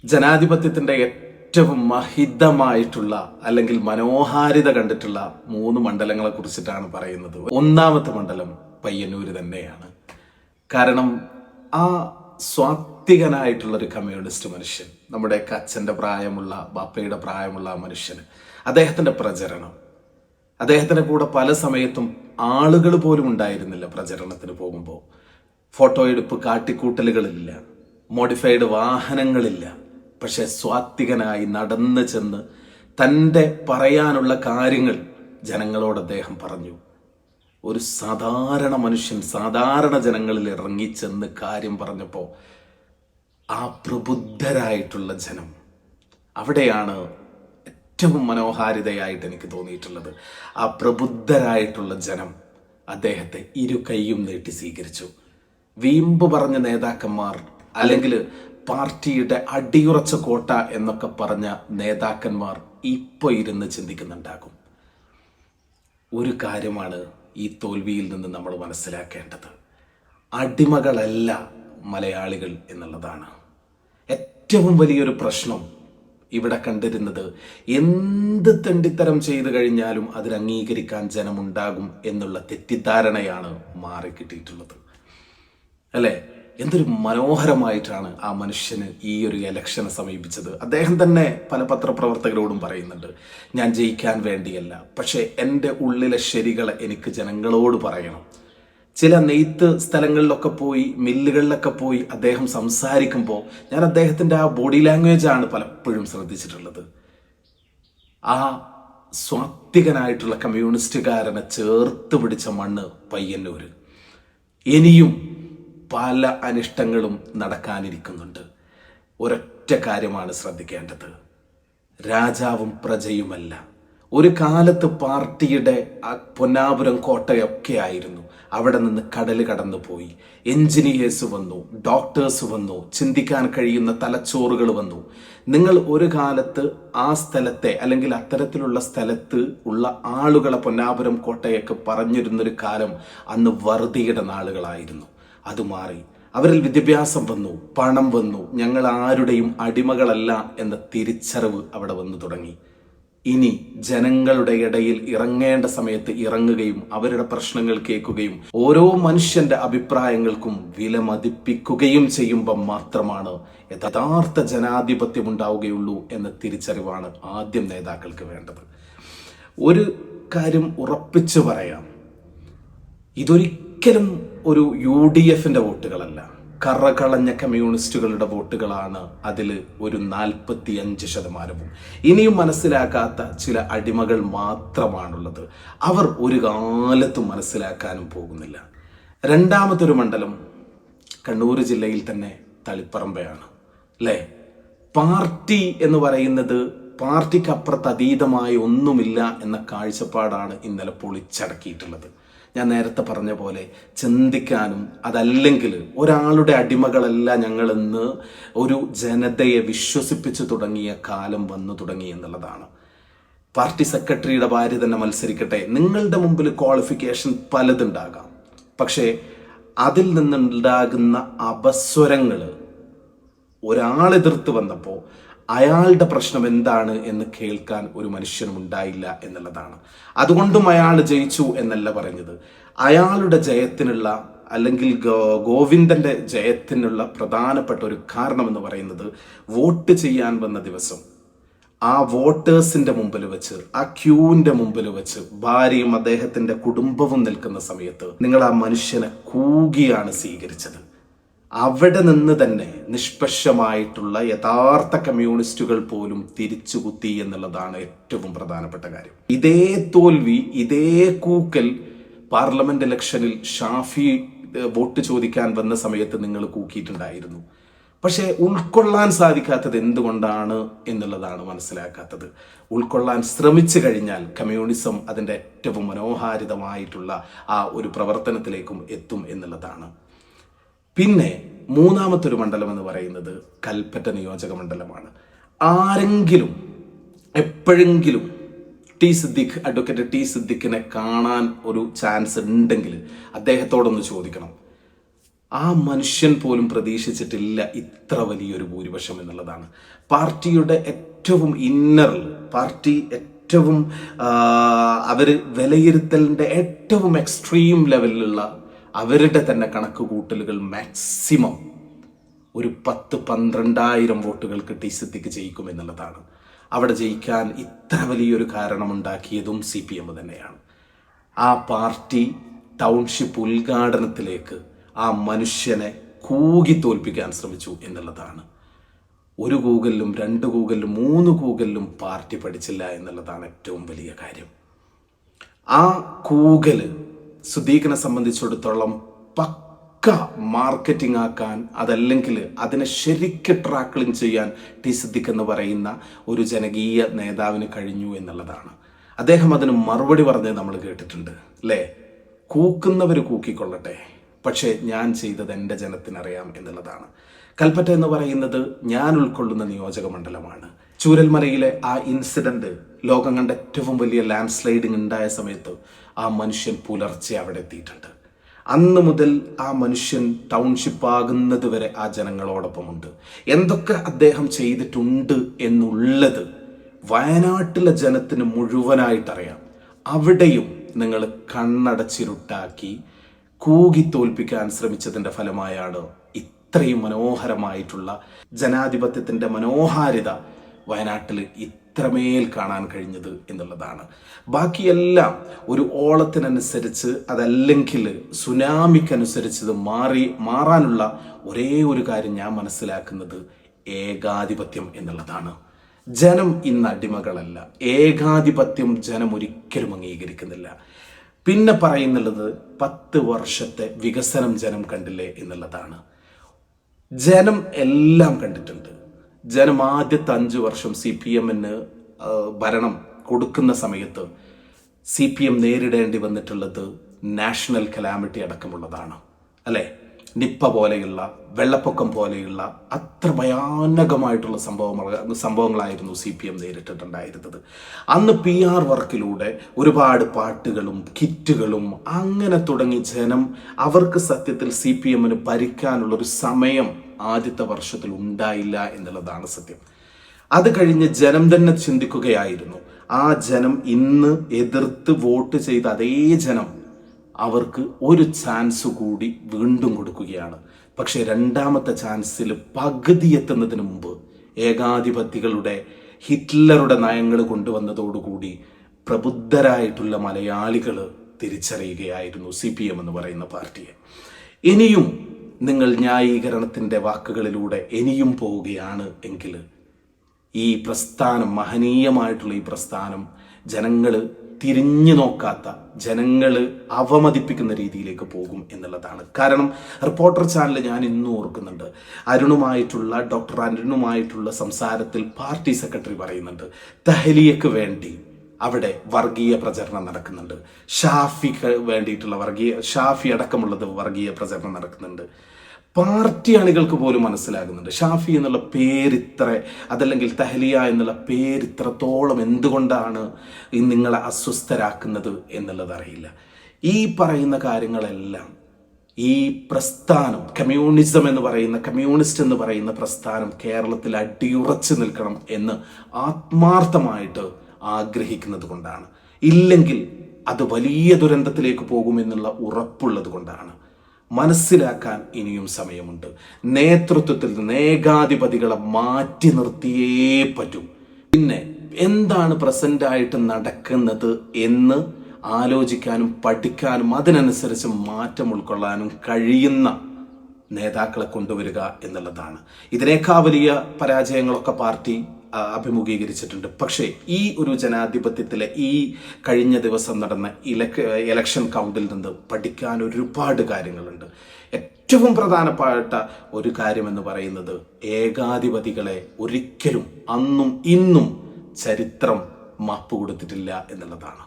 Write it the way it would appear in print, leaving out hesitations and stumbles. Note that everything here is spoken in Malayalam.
ജനാധിപത്യത്തിന്റെ ഏറ്റവും മഹിതമായിട്ടുള്ള അല്ലെങ്കിൽ മനോഹാരിത കണ്ടിട്ടുള്ള 3 മണ്ഡലങ്ങളെ കുറിച്ചിട്ടാണ് പറയുന്നത്. ഒന്നാമത്തെ മണ്ഡലം പയ്യന്നൂര് തന്നെയാണ്. കാരണം ആ സ്വാത്വികനായിട്ടുള്ള ഒരു കമ്മ്യൂണിസ്റ്റ് മനുഷ്യൻ, നമ്മുടെ അച്ഛൻ്റെ പ്രായമുള്ള, ബാപ്പയുടെ പ്രായമുള്ള ആ മനുഷ്യന്, അദ്ദേഹത്തിന്റെ പ്രചരണം, അദ്ദേഹത്തിന്റെ കൂടെ പല സമയത്തും ആളുകൾ പോലും ഉണ്ടായിരുന്നില്ല. പ്രചരണത്തിന് പോകുമ്പോൾ ഫോട്ടോ എടുപ്പ്, കാട്ടിക്കൂട്ടലുകളില്ല, മോഡിഫൈഡ് വാഹനങ്ങളില്ല. പക്ഷെ സ്വാത്വികനായി നടന്നു ചെന്ന് തൻ്റെ പറയാനുള്ള കാര്യങ്ങൾ ജനങ്ങളോട് അദ്ദേഹം പറഞ്ഞു. ഒരു സാധാരണ മനുഷ്യൻ സാധാരണ ജനങ്ങളിൽ ഇറങ്ങിച്ചെന്ന് കാര്യം പറഞ്ഞപ്പോൾ ആ പ്രബുദ്ധരായിട്ടുള്ള ജനം, അവിടെയാണ് ഏറ്റവും മനോഹാരിതയായിട്ട് എനിക്ക് തോന്നിയിട്ടുള്ളത്. ആ പ്രബുദ്ധരായിട്ടുള്ള ജനം അദ്ദേഹത്തെ ഇരു കൈയും നീട്ടി സ്വീകരിച്ചു. വീമ്പ് പറഞ്ഞ നേതാക്കന്മാർ, അല്ലെങ്കിൽ പാർട്ടിയുടെ അടിയുറച്ച കോട്ട എന്നൊക്കെ പറഞ്ഞ നേതാക്കന്മാർ ഇപ്പോൾ ഇരുന്ന് ചിന്തിക്കുന്നുണ്ടാകും. ഒരു കാര്യമാണ് ഈ തോൽവിയിൽ നിന്ന് നമ്മൾ മനസ്സിലാക്കേണ്ടത്: അടിമകളല്ല മലയാളികൾ എന്നുള്ളതാണ്. ഏറ്റവും വലിയൊരു പ്രശ്നം ഇവിടെ കണ്ടിരുന്നത്, എന്ത് തെണ്ടിത്തരം ചെയ്തു കഴിഞ്ഞാലും അതിൽ അംഗീകരിക്കാൻ ജനമുണ്ടാകും എന്നുള്ള തെറ്റിദ്ധാരണയാണ് മാറിക്കിട്ടിയിട്ടുള്ളത്. അല്ലേ? എന്തൊരു മനോഹരമായിട്ടാണ് ആ മനുഷ്യന് ഈ ഒരു ഇലക്ഷനെ സമീപിച്ചത്. അദ്ദേഹം തന്നെ പല പത്രപ്രവർത്തകരോടും പറയുന്നുണ്ട്, ഞാൻ ജയിക്കാൻ വേണ്ടിയല്ല, പക്ഷേ എൻ്റെ ഉള്ളിലെ ശരികളെ എനിക്ക് ജനങ്ങളോട് പറയണം. ചില നെയ്ത്ത് സ്ഥലങ്ങളിലൊക്കെ പോയി, മില്ലുകളിലൊക്കെ പോയി അദ്ദേഹം സംസാരിക്കുമ്പോൾ ഞാൻ അദ്ദേഹത്തിൻ്റെ ആ ബോഡി ലാംഗ്വേജാണ് പലപ്പോഴും ശ്രദ്ധിച്ചിട്ടുള്ളത്. ആ സ്വാത്വികനായിട്ടുള്ള കമ്മ്യൂണിസ്റ്റുകാരനെ ചേർത്ത് പിടിച്ച മണ്ണ് പയ്യന്നൂര്. ഇനിയും പല അനിഷ്ടങ്ങളും നടക്കാനിരിക്കുന്നുണ്ട്. ഒരൊറ്റ കാര്യമാണ് ശ്രദ്ധിക്കേണ്ടത്: രാജാവും പ്രജയുമല്ല. ഒരു കാലത്ത് പാർട്ടിയുടെ പൊന്നാപുരം കോട്ടയൊക്കെ ആയിരുന്നു. അവിടെ നിന്ന് കടല് കടന്നു പോയി. എഞ്ചിനീയേഴ്സ് വന്നു, ഡോക്ടേഴ്സ് വന്നു, ചിന്തിക്കാൻ കഴിയുന്ന തലച്ചോറുകൾ വന്നു. നിങ്ങൾ ഒരു കാലത്ത് ആ സ്ഥലത്തെ, അല്ലെങ്കിൽ അത്തരത്തിലുള്ള സ്ഥലത്ത് ഉള്ള ആളുകളെ പൊന്നാപുരം കോട്ടയൊക്കെ പറഞ്ഞിരുന്നൊരു കാലം അന്ന് വറുതിയുടെ നാളുകളായിരുന്നു. അത് മാറി. അവരിൽ വിദ്യാഭ്യാസം വന്നു, പണം വന്നു, ഞങ്ങൾ ആരുടെയും അടിമകളല്ല എന്ന തിരിച്ചറിവ് അവിടെ വന്നു തുടങ്ങി. ഇനി ജനങ്ങളുടെ ഇടയിൽ ഇറങ്ങേണ്ട സമയത്ത് ഇറങ്ങുകയും അവരുടെ പ്രശ്നങ്ങൾ കേൾക്കുകയും ഓരോ മനുഷ്യന്റെ അഭിപ്രായങ്ങൾക്കും വില മതിപ്പിക്കുകയും ചെയ്യുമ്പോൾ മാത്രമാണ് യഥാർത്ഥ ജനാധിപത്യം ഉണ്ടാവുകയുള്ളൂ എന്ന തിരിച്ചറിവാണ് ആദ്യം നേതാക്കൾക്ക് വേണ്ടത്. ഒരു കാര്യം ഉറപ്പിച്ചു പറയാം: ഇതൊരിക്കലും ഒരു UDFന്റെ വോട്ടുകളല്ല, കറകളഞ്ഞ കമ്മ്യൂണിസ്റ്റുകളുടെ വോട്ടുകളാണ് അതിൽ ഒരു 45%. ഇനിയും മനസ്സിലാക്കാത്ത ചില അടിമകൾ മാത്രമാണുള്ളത്. അവർ ഒരു കാലത്തും മനസ്സിലാക്കാനും പോകുന്നില്ല. രണ്ടാമതൊരു മണ്ഡലം കണ്ണൂർ ജില്ലയിൽ തന്നെ തളിപ്പറമ്പയാണ്. അല്ലേ? പാർട്ടി എന്ന് പറയുന്നത്, പാർട്ടിക്കപ്പുറത്ത് അതീതമായി ഒന്നുമില്ല എന്ന കാഴ്ചപ്പാടാണ് ഇന്നലെ പൊളിച്ചടക്കിയിട്ടുള്ളത്. ഞാൻ നേരത്തെ പറഞ്ഞ പോലെ ചിന്തിക്കാനും, അതല്ലെങ്കിൽ ഒരാളുടെ അടിമകളല്ല ഞങ്ങളെന്ന് ഒരു ജനതയെ വിശ്വസിപ്പിച്ചു തുടങ്ങിയ കാലം വന്നു തുടങ്ങി എന്നുള്ളതാണ്. പാർട്ടി സെക്രട്ടറിയുടെ ഭാര്യ തന്നെ മത്സരിക്കട്ടെ, നിങ്ങളുടെ മുമ്പിൽ ക്വാളിഫിക്കേഷൻ പലതുണ്ടാകാം, പക്ഷേ അതിൽ നിന്നുണ്ടാകുന്ന അപസ്വരങ്ങൾ ഒരാളെതിർത്ത് വന്നപ്പോൾ അയാളുടെ പ്രശ്നം എന്താണ് എന്ന് കേൾക്കാൻ ഒരു മനുഷ്യനും ഉണ്ടായില്ല എന്നുള്ളതാണ്. അതുകൊണ്ടും അയാൾ ജയിച്ചു എന്നല്ല പറഞ്ഞത്. അയാളുടെ ജയത്തിനുള്ള, അല്ലെങ്കിൽ ഗോവിന്ദന്റെ ജയത്തിനുള്ള പ്രധാനപ്പെട്ട ഒരു കാരണം എന്ന് പറയുന്നത്, വോട്ട് ചെയ്യാൻ വന്ന ദിവസം ആ വോട്ടേഴ്സിന്റെ മുമ്പിൽ വെച്ച്, ആ ക്യൂവിന്റെ മുമ്പിൽ വെച്ച് ഭാര്യയും അദ്ദേഹത്തിന്റെ കുടുംബവും നിൽക്കുന്ന സമയത്ത് നിങ്ങൾ ആ മനുഷ്യനെ കൂകിയാണ് സ്വീകരിച്ചത്. അവിടെ നിന്ന് തന്നെ നിഷ്പക്ഷമായിട്ടുള്ള യഥാർത്ഥ കമ്മ്യൂണിസ്റ്റുകൾ പോലും തിരിച്ചുകുത്തി എന്നുള്ളതാണ് ഏറ്റവും പ്രധാനപ്പെട്ട കാര്യം. ഇതേ തോൽവി, ഇതേ കൂക്കൽ പാർലമെന്റ് ഇലക്ഷനിൽ ഷാഫി വോട്ട് ചോദിക്കാൻ വന്ന സമയത്ത് നിങ്ങൾ കൂക്കിയിട്ടുണ്ടായിരുന്നു. പക്ഷെ ഉൾക്കൊള്ളാൻ സാധിക്കാത്തത് എന്തുകൊണ്ടാണ് എന്നുള്ളതാണ് മനസ്സിലാക്കാത്തത്. ഉൾക്കൊള്ളാൻ ശ്രമിച്ചു കഴിഞ്ഞാൽ കമ്മ്യൂണിസം അതിൻ്റെ ഏറ്റവും മനോഹാരിതമായിട്ടുള്ള ആ ഒരു പ്രവർത്തനത്തിലേക്കും എത്തും എന്നുള്ളതാണ്. പിന്നെ മൂന്നാമത്തൊരു മണ്ഡലം എന്ന് പറയുന്നത് കൽപ്പറ്റ നിയോജക മണ്ഡലമാണ്. ആരെങ്കിലും എപ്പോഴെങ്കിലും അഡ്വക്കേറ്റ് ടി സിദ്ദിഖിനെ കാണാൻ ഒരു ചാൻസ് ഉണ്ടെങ്കിൽ അദ്ദേഹത്തോടൊന്ന് ചോദിക്കണം. ആ മനുഷ്യൻ പോലും പ്രതീക്ഷിച്ചിട്ടില്ല ഇത്ര വലിയൊരു ഭൂരിപക്ഷം എന്നുള്ളതാണ്. പാർട്ടിയുടെ ഏറ്റവും ഇന്നറിൽ, പാർട്ടി ഏറ്റവും അവർ വിലയിരുത്തലിൻ്റെ ഏറ്റവും എക്സ്ട്രീം ലെവലിലുള്ള അവരുടെ തന്നെ കണക്ക് കൂട്ടലുകൾ മാക്സിമം ഒരു 10-12,000 വോട്ടുകൾക്ക് ടിസിദ്ദിഖ് ജയിക്കുമെന്നുള്ളതാണ്. അവിടെ ജയിക്കാൻ ഇത്ര വലിയൊരു കാരണമുണ്ടാക്കിയതും CPM തന്നെയാണ്. ആ പാർട്ടി ടൗൺഷിപ്പ് ഉദ്ഘാടനത്തിലേക്ക് ആ മനുഷ്യനെ കൂകി തോൽപ്പിക്കാൻ ശ്രമിച്ചു എന്നുള്ളതാണ്. 1 കൂകലിലും 2 കൂകലിലും 3 കൂകലിലും പാർട്ടി പഠിച്ചില്ല എന്നുള്ളതാണ് ഏറ്റവും വലിയ കാര്യം. ആ കൂകല് സുദീഖിനെ സംബന്ധിച്ചിടത്തോളം പക്ക മാർക്കറ്റിംഗ് ആക്കാൻ, അതല്ലെങ്കിൽ അതിനെ ശരിക്ക് ട്രാക്കിളിങ് ചെയ്യാൻ ടിസിദ്ദിഖ് എന്ന് പറയുന്ന ഒരു ജനകീയ നേതാവിന് കഴിഞ്ഞു എന്നുള്ളതാണ്. അദ്ദേഹം അതിന് മറുപടി പറഞ്ഞത് നമ്മൾ കേട്ടിട്ടുണ്ട് അല്ലേ? കൂക്കുന്നവർ കൂക്കിക്കൊള്ളട്ടെ, പക്ഷേ ഞാൻ ചെയ്തത് എൻ്റെ ജനത്തിനറിയാം എന്നുള്ളതാണ്. കൽപ്പറ്റ എന്ന് പറയുന്നത് ഞാൻ ഉൾക്കൊള്ളുന്ന നിയോജക മണ്ഡലമാണ്. ചൂരൽമലയിലെ ആ ഇൻസിഡന്റ് ലോകം കണ്ട ഏറ്റവും വലിയ ലാൻഡ് സ്ലൈഡിങ് ഉണ്ടായ സമയത്ത് ആ മനുഷ്യൻ പുലർച്ചെ അവിടെ എത്തിയിട്ടുണ്ട്. അന്ന് മുതൽ ആ മനുഷ്യൻ ടൗൺഷിപ്പ് ആകുന്നത് വരെ ആ ജനങ്ങളോടൊപ്പമുണ്ട്. എന്തൊക്കെ അദ്ദേഹം ചെയ്തിട്ടുണ്ട് എന്നുള്ളത് വയനാട്ടിലെ ജനത്തിന് മുഴുവനായിട്ടറിയാം. അവിടെയും നിങ്ങൾ കണ്ണടച്ചിരുട്ടാക്കി കൂകി തോൽപ്പിക്കാൻ ശ്രമിച്ചതിൻ്റെ ഫലമായാണ് ഇത്രയും മനോഹരമായിട്ടുള്ള ജനാധിപത്യത്തിൻ്റെ മനോഹാരിത വയനാട്ടിൽ ഇത്രമേൽ കാണാൻ കഴിഞ്ഞത് എന്നുള്ളതാണ്. ബാക്കിയെല്ലാം ഒരു ഓളത്തിനനുസരിച്ച്, അതല്ലെങ്കിൽ സുനാമിക്കനുസരിച്ച് മാറാനുള്ള ഒരേ ഒരു കാര്യം ഞാൻ മനസ്സിലാക്കുന്നത് ഏകാധിപത്യം എന്നുള്ളതാണ്. ജനം ഇന്ന് അടിമകളല്ല. ഏകാധിപത്യം ജനം ഒരിക്കലും അംഗീകരിക്കുന്നില്ല. പിന്നെ പറയുന്നുള്ളത് 10 വർഷത്തെ വികസനം ജനം കണ്ടില്ലേ എന്നുള്ളതാണ്. ജനം എല്ലാം കണ്ടിട്ടുണ്ട്. ജനം ആദ്യത്തെ 5 വർഷം CPMന് ഭരണം കൊടുക്കുന്ന സമയത്ത് CPM നേരിടേണ്ടി വന്നിട്ടുള്ളത് നാഷണൽ കലാമിറ്റി അടക്കമുള്ളതാണ് അല്ലേ? നിപ്പ പോലെയുള്ള, വെള്ളപ്പൊക്കം പോലെയുള്ള അത്ര ഭയാനകമായിട്ടുള്ള സംഭവങ്ങളായിരുന്നു CPM നേരിട്ടിട്ടുണ്ടായിരുന്നത്. അന്ന് PR വർക്കിലൂടെ ഒരുപാട് പാട്ടുകളും കിറ്റുകളും അങ്ങനെ തുടങ്ങി ജനം അവർക്ക് സത്യത്തിൽ CPMന് ഭരിക്കാനുള്ളൊരു സമയം ആദ്യത്തെ വർഷത്തിൽ ഉണ്ടായില്ല എന്നുള്ളതാണ് സത്യം. അത് കഴിഞ്ഞ് ജനം തന്നെ ചിന്തിക്കുകയായിരുന്നു. ആ ജനം ഇന്ന് എതിർത്ത് വോട്ട് ചെയ്ത അതേ ജനം അവർക്ക് ഒരു ചാൻസ് കൂടി വീണ്ടും കൊടുക്കുകയാണ്. പക്ഷെ രണ്ടാമത്തെ ചാൻസിൽ പകുതി എത്തുന്നതിന് മുമ്പ് ഏകാധിപതികളുടെ ഹിറ്റ്ലറുടെ നയങ്ങൾ കൊണ്ടുവന്നതോടുകൂടി പ്രബുദ്ധരായിട്ടുള്ള മലയാളികൾ തിരിച്ചറിയുകയായിരുന്നു CPM എന്ന് പറയുന്ന പാർട്ടിയെ. ഇനിയും നിങ്ങൾ ന്യായീകരണത്തിൻ്റെ വാക്കുകളിലൂടെ ഇനിയും പോവുകയാണ് എങ്കിൽ ഈ പ്രസ്ഥാനം, മഹനീയമായിട്ടുള്ള ഈ പ്രസ്ഥാനം ജനങ്ങൾ തിരിഞ്ഞു നോക്കാത്ത, ജനങ്ങൾ അവമതിപ്പിക്കുന്ന രീതിയിലേക്ക് പോകും എന്നുള്ളതാണ്. കാരണം റിപ്പോർട്ടർ ചാനൽ ഞാൻ ഇന്നും ഓർക്കുന്നുണ്ട്, ഡോക്ടർ അരുണുമായിട്ടുള്ള സംസാരത്തിൽ പാർട്ടി സെക്രട്ടറി പറയുന്നുണ്ട് തഹ്ലിയക്ക് വേണ്ടി അവിടെ വർഗീയ പ്രചരണം നടക്കുന്നുണ്ട്, ഷാഫിക്ക് വേണ്ടിയിട്ടുള്ള ഷാഫി അടക്കമുള്ളത് വർഗീയ പ്രചരണം നടക്കുന്നുണ്ട്. പാർട്ടി അണികൾക്ക് പോലും മനസ്സിലാകുന്നുണ്ട് ഷാഫി എന്നുള്ള പേരിത്ര, അതല്ലെങ്കിൽ തഹ്ലിയ എന്നുള്ള പേരിത്രത്തോളം എന്തുകൊണ്ടാണ് നിങ്ങളെ അസ്വസ്ഥരാക്കുന്നത് എന്നുള്ളത് അറിയില്ല. ഈ പറയുന്ന കാര്യങ്ങളെല്ലാം ഈ പ്രസ്ഥാനം, കമ്മ്യൂണിസ്റ്റ് എന്ന് പറയുന്ന പ്രസ്ഥാനം കേരളത്തിൽ അടിയുറച്ചു നിൽക്കണം എന്ന് ആത്മാർത്ഥമായിട്ട് ആഗ്രഹിക്കുന്നത് കൊണ്ടാണ്. ഇല്ലെങ്കിൽ അത് വലിയ ദുരന്തത്തിലേക്ക് പോകുമെന്നുള്ള ഉറപ്പുള്ളത് കൊണ്ടാണ്. മനസ്സിലാക്കാൻ ഇനിയും സമയമുണ്ട്. നേതൃത്വത്തിൽ നിന്ന് ഏകാധിപതികളെ മാറ്റി നിർത്തിയേ പറ്റൂ. പിന്നെ എന്താണ് പ്രസന്റായിട്ട് നടക്കുന്നത് എന്ന് ആലോചിക്കാനും പഠിക്കാനും അതിനനുസരിച്ച് മാറ്റം ഉൾക്കൊള്ളാനും കഴിയുന്ന നേതാക്കളെ കൊണ്ടുവരിക എന്നുള്ളതാണ്. ഇതിനേക്കാൾ വലിയ പരാജയങ്ങളൊക്കെ പാർട്ടി അഭിമുഖീകരിച്ചിട്ടുണ്ട്. പക്ഷേ ഈ ഒരു ജനാധിപത്യത്തിലെ ഈ കഴിഞ്ഞ ദിവസം നടന്ന ഇലക്ഷൻ കൗണ്ടിൽ നിന്ന് പഠിക്കാൻ ഒരുപാട് കാര്യങ്ങളുണ്ട്. ഏറ്റവും പ്രധാനപ്പെട്ട ഒരു കാര്യമെന്ന് പറയുന്നത് ഏകാധിപതികളെ ഒരിക്കലും അന്നും ഇന്നും ചരിത്രം മാപ്പ് കൊടുത്തിട്ടില്ല എന്നുള്ളതാണ്.